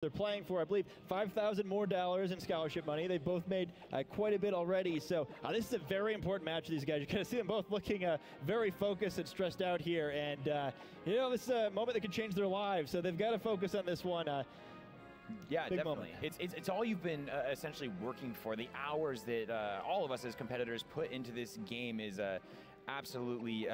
They're playing for, I believe, $5,000 more in scholarship money. They've both made quite a bit already. So this is a very important match for these guys. You kind of see them both looking very focused and stressed out here. And, this is a moment that could change their lives. So they've got to focus on this one. Yeah, big definitely. Moment. It's all you've been essentially working for. The hours that all of us as competitors put into this game is absolutely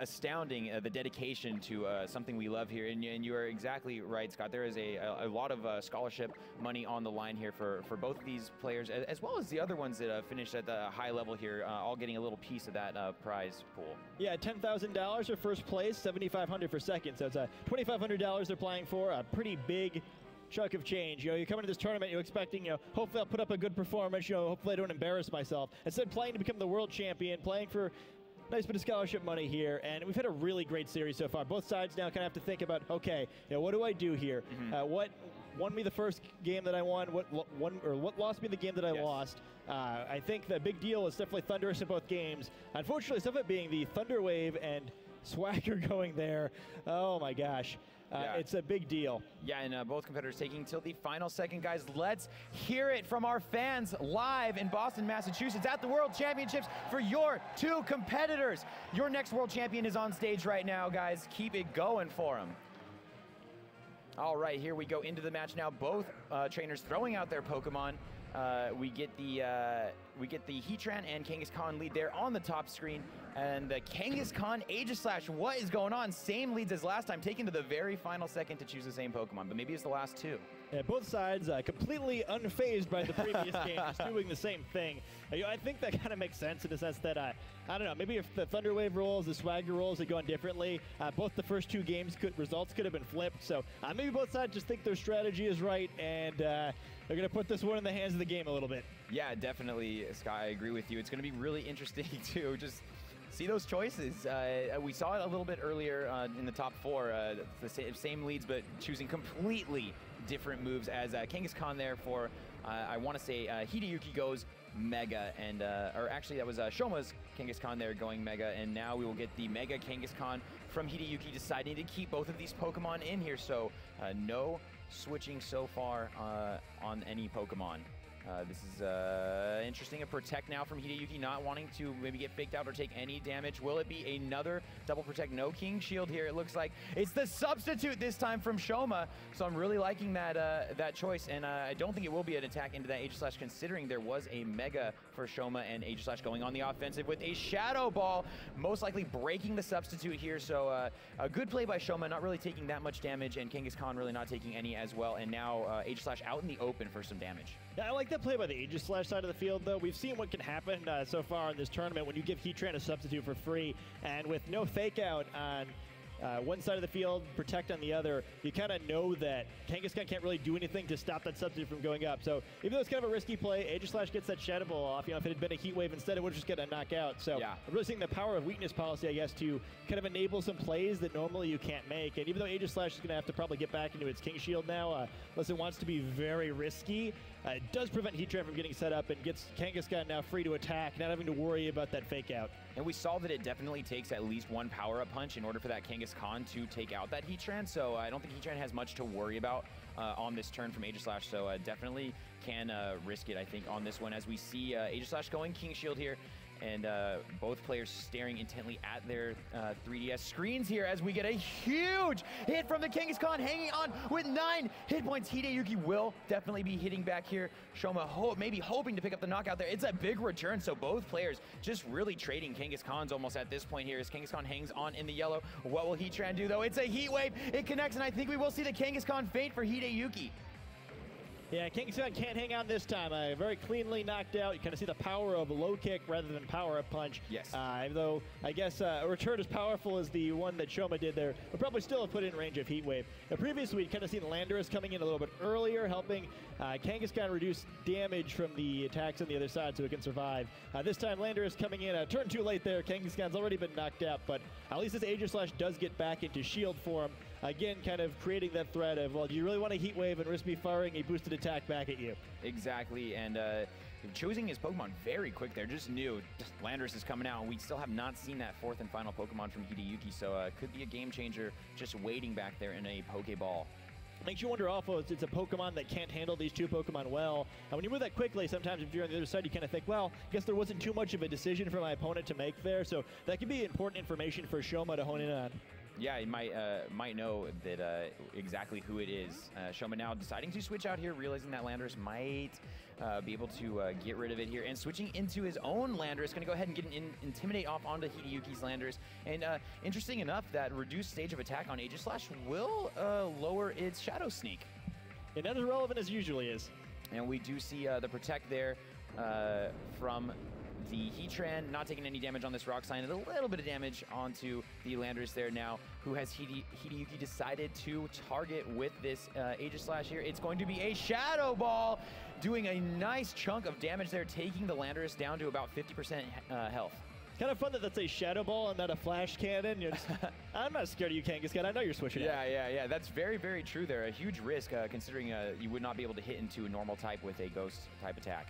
astounding. The dedication to something we love here, and you are exactly right, Scott. There is a lot of scholarship money on the line here for both of these players, as well as the other ones that finished at the high level here, all getting a little piece of that prize pool. Yeah, $10,000 for first place, $7,500 for second. So it's $2,500 they're playing for. A pretty big chunk of change. You come into this tournament, you're expecting, hopefully I'll put up a good performance, hopefully I don't embarrass myself. Instead, playing to become the world champion, playing for nice bit of scholarship money here, and we've had a really great series so far. Both sides now kind of have to think about, okay, what do I do here? What won me the first game that I won? What lost me the game that I lost? I think the big deal is definitely Thunderous in both games. Unfortunately, some of it being the Thunder Wave and Swagger going there. Oh my gosh. It's a big deal. Yeah, and both competitors taking till the final second. Guys, let's hear it from our fans live in Boston, Massachusetts at the World Championships for your two competitors. Your next world champion is on stage right now, guys. Keep it going for him. All right, here we go into the match now. Both trainers throwing out their Pokemon. We get the Heatran and Kangaskhan lead there on the top screen, and the Kangaskhan Aegislash, what is going on? Same leads as last time, taken to the very final second to choose the same Pokemon, but maybe it's the last two. Yeah, both sides completely unfazed by the previous game, just doing the same thing. I think that kind of makes sense in the sense that, I don't know, maybe if the Thunder Wave rolls, the Swagger rolls had gone differently, both the first two games results could have been flipped, so maybe both sides just think their strategy is right, and they're going to put this one in the hands of the game a little bit. Yeah, definitely, Sky, I agree with you. It's going to be really interesting to just see those choices. We saw it a little bit earlier in the top four, the same leads, but choosing completely different moves as Kangaskhan there for, I want to say, Hideyuki goes Mega, and or actually that was Shoma's Kangaskhan there going Mega, and now we will get the Mega Kangaskhan from Hideyuki deciding to keep both of these Pokemon in here, so no switching so far on any Pokemon. This is interesting. A Protect now from Hideyuki, not wanting to maybe get faked out or take any damage. Will it be another double Protect? No King Shield here. It looks like it's the substitute this time from Shoma. So I'm really liking that choice, and I don't think it will be an attack into that Aegislash, considering there was a Mega for Shoma and Aegislash going on the offensive with a Shadow Ball, most likely breaking the substitute here. So a good play by Shoma, not really taking that much damage, and Kangaskhan really not taking any as well. And now Aegislash out in the open for some damage. Yeah, I like that play by the Aegislash side of the field, though. We've seen what can happen so far in this tournament when you give Heatran a substitute for free, and with no fake out on one side of the field, Protect on the other, you kind of know that Kangaskhan can't really do anything to stop that substitute from going up. So even though it's kind of a risky play, Aegislash gets that Shadow Ball off. If it had been a Heat Wave instead, it would have just got a knockout. So yeah. I'm really seeing the power of weakness policy, I guess, to kind of enable some plays that normally you can't make. And even though Aegislash is going to have to probably get back into its King Shield now, unless it wants to be very risky, it does prevent Heatran from getting set up and gets Kangaskhan now free to attack, not having to worry about that fake out. And we saw that it definitely takes at least one power-up punch in order for that Kangaskhan to take out that Heatran, so I don't think Heatran has much to worry about on this turn from Aegislash, so definitely can risk it, I think, on this one, as we see Aegislash going King Shield here, and both players staring intently at their 3DS screens here as we get a huge hit from the Kangaskhan, hanging on with 9 hit points. Hideyuki will definitely be hitting back here. Shoma maybe hoping to pick up the knockout there. It's a big return, so both players just really trading Kangaskhan's almost at this point here as Kangaskhan hangs on in the yellow. What will Heatran do, though? It's a Heat Wave. It connects, and I think we will see the Kangaskhan fate for Hideyuki. Yeah, Kangaskhan can't hang on this time. Very cleanly knocked out. You kind of see the power of a low kick rather than power-up punch. Yes. Though, I guess a return as powerful as the one that Shoma did there would probably still have put it in range of Heat Wave. Now, previously, we'd kind of seen Landorus coming in a little bit earlier, helping Kangaskhan reduce damage from the attacks on the other side so it can survive. This time, Landorus coming in a turn too late there. Kangaskhan's already been knocked out, but at least this Aegislash does get back into shield form. Again, kind of creating that threat of, well, do you really want to Heat Wave and risk me firing a boosted attack back at you? Exactly, and choosing his Pokemon very quick there. Just knew Landorus is coming out, and we still have not seen that fourth and final Pokemon from Hideyuki, so could be a game changer just waiting back there in a Pokeball. Makes you wonder also if it's a Pokemon that can't handle these two Pokemon well. When you move that quickly, sometimes if you're on the other side, you kind of think, well, I guess there wasn't too much of a decision for my opponent to make there. So that could be important information for Shoma to hone in on. Yeah, he might know that exactly who it is. Shoma now deciding to switch out here, realizing that Landorus might be able to get rid of it here, and switching into his own Landorus, going to go ahead and get an Intimidate off onto Hideyuki's Landorus. And interesting enough, that reduced stage of attack on Aegislash will lower its Shadow Sneak. And not as relevant as usually is. And we do see the Protect there from the Heatran, not taking any damage on this Rock Slide, and a little bit of damage onto the Landorus there now, who has Hideyuki decided to target with this Aegislash here. It's going to be a Shadow Ball, doing a nice chunk of damage there, taking the Landorus down to about 50% health. Kind of fun that that's a Shadow Ball and not a Flash Cannon. You're just, I'm not scared of you, Kangaskhan. I know you're switching out. Yeah. That's very, very true there. A huge risk, considering you would not be able to hit into a normal type with a Ghost type attack.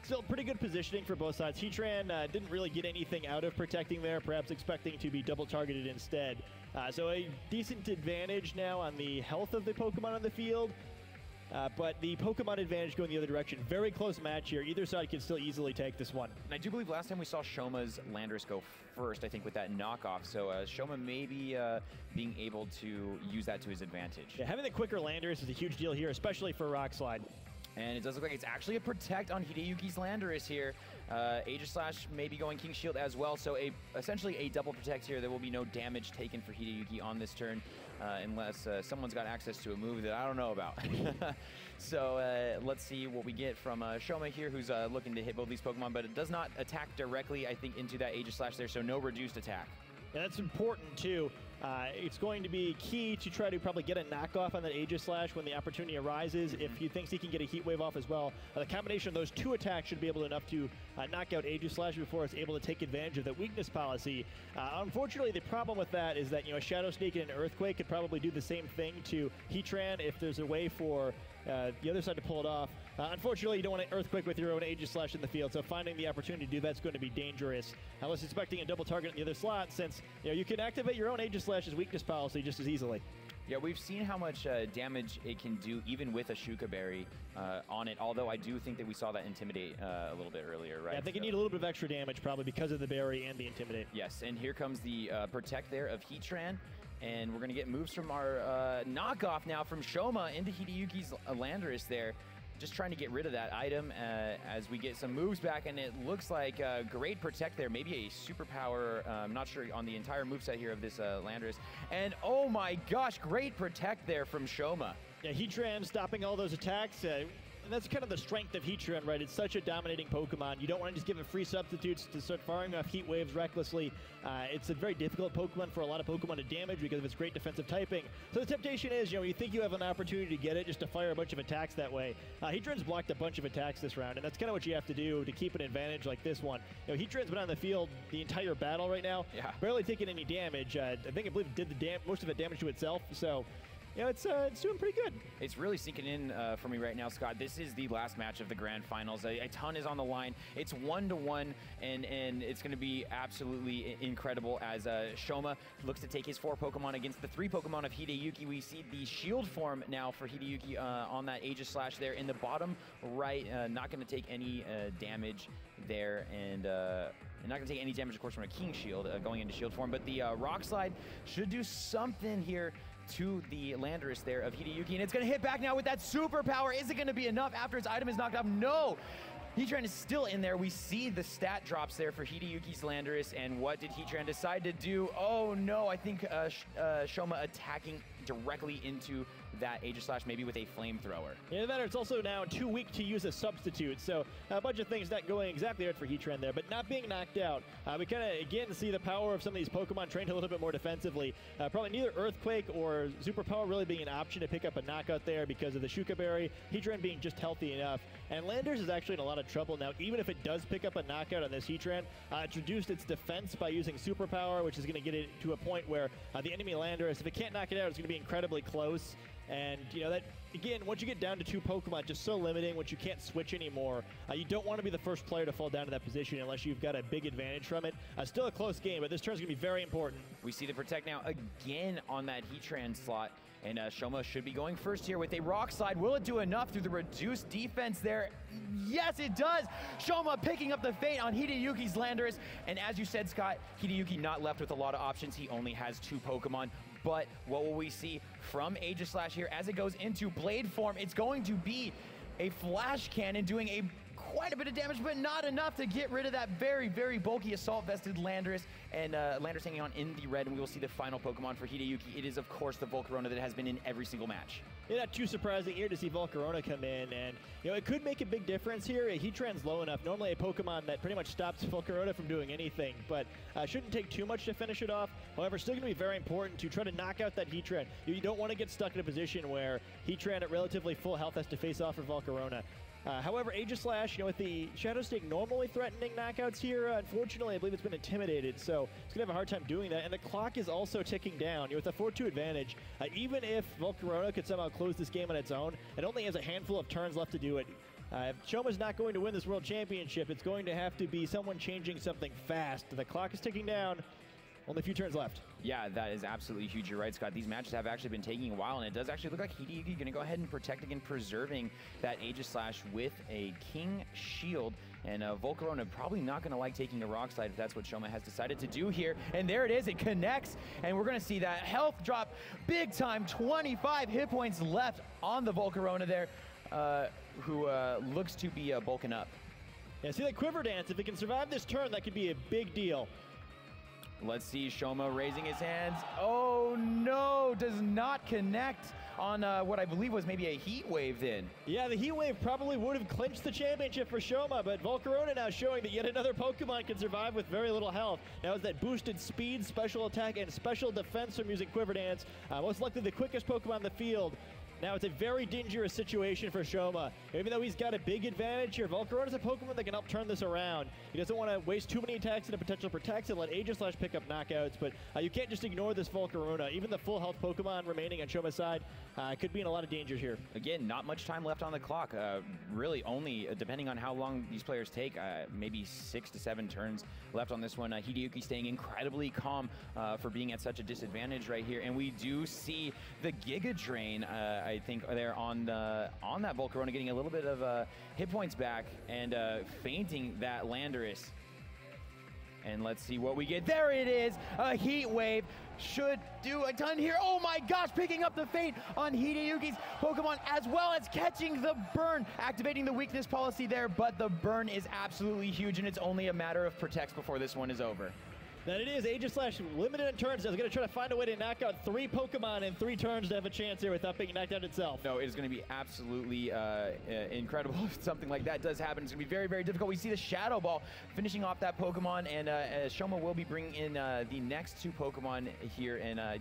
Still pretty good positioning for both sides. Heatran didn't really get anything out of protecting there, perhaps expecting to be double targeted instead. So a decent advantage now on the health of the Pokemon on the field. But the Pokemon advantage going the other direction. Very close match here. Either side can still easily take this one. And I do believe last time we saw Shoma's Landorus go first, I think, with that knockoff. So Shoma may be being able to use that to his advantage. Yeah, having the quicker Landorus is a huge deal here, especially for Rock Slide. And it does look like it's actually a Protect on Hideyuki's Landorus here. Aegislash may be going King Shield as well, so essentially a double Protect here. There will be no damage taken for Hideyuki on this turn, unless someone's got access to a move that I don't know about. So let's see what we get from Shoma here, who's looking to hit both these Pokemon, but it does not attack directly, I think, into that Aegislash there, so no reduced attack. And that's important, too. It's going to be key to try to probably get a knockoff on that Aegislash when the opportunity arises. If he thinks he can get a Heat Wave off as well, the combination of those two attacks should be able enough to knock out Aegislash before it's able to take advantage of that weakness policy. Unfortunately, the problem with that is that a Shadow Sneak and an Earthquake could probably do the same thing to Heatran if there's a way for the other side to pull it off. Unfortunately, you don't want an Earthquake with your own Aegislash in the field, so finding the opportunity to do that's going to be dangerous. Unless expecting a double target in the other slot, since you can activate your own Aegislash's weakness policy just as easily. Yeah, we've seen how much damage it can do even with a Shuka Berry on it, although I do think that we saw that Intimidate a little bit earlier, right? Yeah, I think you need a little bit of extra damage probably because of the Berry and the Intimidate. Yes, and here comes the Protect there of Heatran. And we're going to get moves from our knockoff now from Shoma into Hideyuki's Landorus there. Just trying to get rid of that item as we get some moves back. And it looks like great Protect there. Maybe a superpower. I'm not sure on the entire moveset here of this Landorus. And oh my gosh, great Protect there from Shoma. Yeah, Heatran stopping all those attacks. And that's kind of the strength of Heatran, right? It's such a dominating Pokemon. You don't want to just give it free substitutes to start firing off Heat Waves recklessly. It's a very difficult Pokemon for a lot of Pokemon to damage because of its great defensive typing. So the temptation is, you think you have an opportunity to get it just to fire a bunch of attacks that way. Heatran's blocked a bunch of attacks this round, and that's kind of what you have to do to keep an advantage like this one. Heatran's been on the field the entire battle right now, barely taking any damage. I believe it did most of the damage to itself, so it's doing pretty good. It's really sinking in for me right now, Scott. This is the last match of the Grand Finals. A ton is on the line. It's 1-1, and it's going to be absolutely incredible as Shoma looks to take his 4 Pokemon against the 3 Pokemon of Hideyuki. We see the Shield form now for Hideyuki on that Aegislash there in the bottom right. Not going to take any damage there, and not going to take any damage, of course, from a King Shield going into Shield form. But the Rock Slide should do something here to the Landorus there of Hideyuki, and it's going to hit back now with that superpower. Is it going to be enough after its item is knocked off? No! Heatran is still in there. We see the stat drops there for Hideyuki's Landorus, and what did Heatran decide to do? Oh no, I think Shoma attacking directly into that Aegislash, maybe with a flamethrower. Yeah, that it's also now too weak to use a substitute, so a bunch of things not going exactly right for Heatran there, but not being knocked out. We kind of, again, see the power of some of these Pokemon trained a little bit more defensively. Probably neither Earthquake or Superpower really being an option to pick up a knockout there because of the Shuka Berry, Heatran being just healthy enough. And Landorus is actually in a lot of trouble now. Even if it does pick up a knockout on this Heatran, it's reduced its defense by using Superpower, which is going to get it to a point where the enemy Landorus, if it can't knock it out, it's going to be incredibly close. And, that, again, once you get down to 2 Pokemon, just so limiting, once you can't switch anymore, you don't want to be the first player to fall down to that position unless you've got a big advantage from it. Still a close game, but this turn's going to be very important. We see the Protect now again on that Heatran slot. And Shoma should be going first here with a Rock Slide. Will it do enough through the reduced defense there? Yes, it does. Shoma picking up the Fate on Hideyuki's Landorus. And as you said, Scott, Hideyuki not left with a lot of options. He only has 2 Pokemon. But what will we see from Aegislash here as it goes into Blade form? It's going to be a Flash Cannon doing quite a bit of damage, but not enough to get rid of that very, very bulky Assault-vested Landorus. And Landorus hanging on in the red, and we will see the final Pokemon for Hideyuki. It is, of course, the Volcarona that has been in every single match. Yeah, not too surprising here to see Volcarona come in, and it could make a big difference here. Heatran's low enough. Normally a Pokemon that pretty much stops Volcarona from doing anything, but shouldn't take too much to finish it off. However, still going to be very important to try to knock out that Heatran. You don't want to get stuck in a position where Heatran at relatively full health has to face off for Volcarona. However, Aegislash, with the Shadow Sneak normally threatening knockouts here, unfortunately, I believe it's been intimidated, so it's going to have a hard time doing that. And the clock is also ticking down. With a 4-2 advantage, even if Volcarona could somehow close this game on its own, it only has a handful of turns left to do it. If Shoma's not going to win this World Championship, it's going to have to be someone changing something fast. The clock is ticking down. Only a few turns left. Yeah, that is absolutely huge. You're right, Scott. These matches have actually been taking a while, and it does actually look like Hideyuki going to go ahead and protect again, preserving that Aegislash with a King Shield. And Volcarona probably not going to like taking a Rock Slide if that's what Shoma has decided to do here. And there it is. It connects, and we're going to see that health drop big time. 25 hit points left on the Volcarona there, who looks to be bulking up. Yeah, see that Quiver Dance. If it can survive this turn, that could be a big deal. Let's see Shoma raising his hands. Oh no, does not connect on what I believe was maybe a Heat Wave then. Yeah, the Heat Wave probably would have clinched the championship for Shoma, but Volcarona now showing that yet another Pokemon can survive with very little health. Now is that boosted speed, special attack, and special defense from using Quiver Dance. Most likely the quickest Pokemon in the field. Now it's a very dangerous situation for Shoma. Even though he's got a big advantage here, Volcarona's a Pokemon that can help turn this around. He doesn't want to waste too many attacks into potential protects and let Aegislash pick up knockouts, but you can't just ignore this Volcarona. Even the full health Pokemon remaining on Shoma's side could be in a lot of danger here. Again, not much time left on the clock. Really only, depending on how long these players take, maybe 6 to 7 turns left on this one. Hideyuki staying incredibly calm for being at such a disadvantage right here. And we do see the Giga Drain, I think, there on that Volcarona, getting a little bit of hit points back and fainting that Landorus. And let's see what we get. There it is, a Heat Wave. Should do a ton here. Oh my gosh, picking up the Fate on Hideyuki's Pokemon, as well as catching the Burn, activating the weakness policy there, but the Burn is absolutely huge, and it's only a matter of protects before this one is over. That it is. Aegislash limited in turns. Is going to try to find a way to knock out 3 Pokemon in 3 turns to have a chance here without being knocked out itself. No, it is going to be absolutely incredible if something like that does happen. It's going to be very, very difficult. We see the Shadow Ball finishing off that Pokemon, and Shoma will be bringing in the next 2 Pokemon here, and I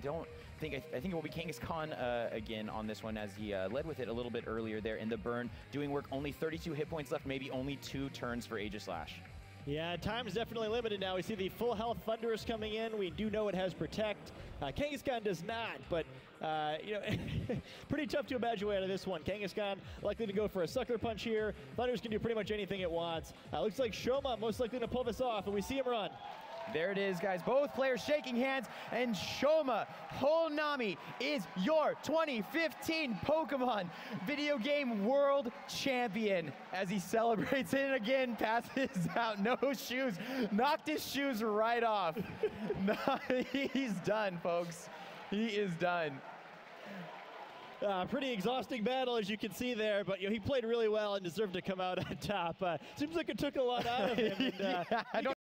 think it will be Kangaskhan again on this one, as he led with it a little bit earlier there in the Burn, doing work. Only 32 hit points left, maybe only 2 turns for Aegislash. Yeah, time is definitely limited now. We see the full health Thundurus coming in. We do know it has Protect. Kangaskhan does not, but pretty tough to imagine way out of this one. Kangaskhan likely to go for a Sucker Punch here. Thundurus can do pretty much anything it wants. Looks like Shoma most likely to pull this off, and we see him run. There it is, guys. Both players shaking hands, and Shoma Holnami is your 2015 Pokemon Video Game World Champion. As he celebrates it again, passes out no shoes, knocked his shoes right off. He's done, folks. He is done. Pretty exhausting battle, as you can see there, but he played really well and deserved to come out on top. Seems like it took a lot out of him. And, I don't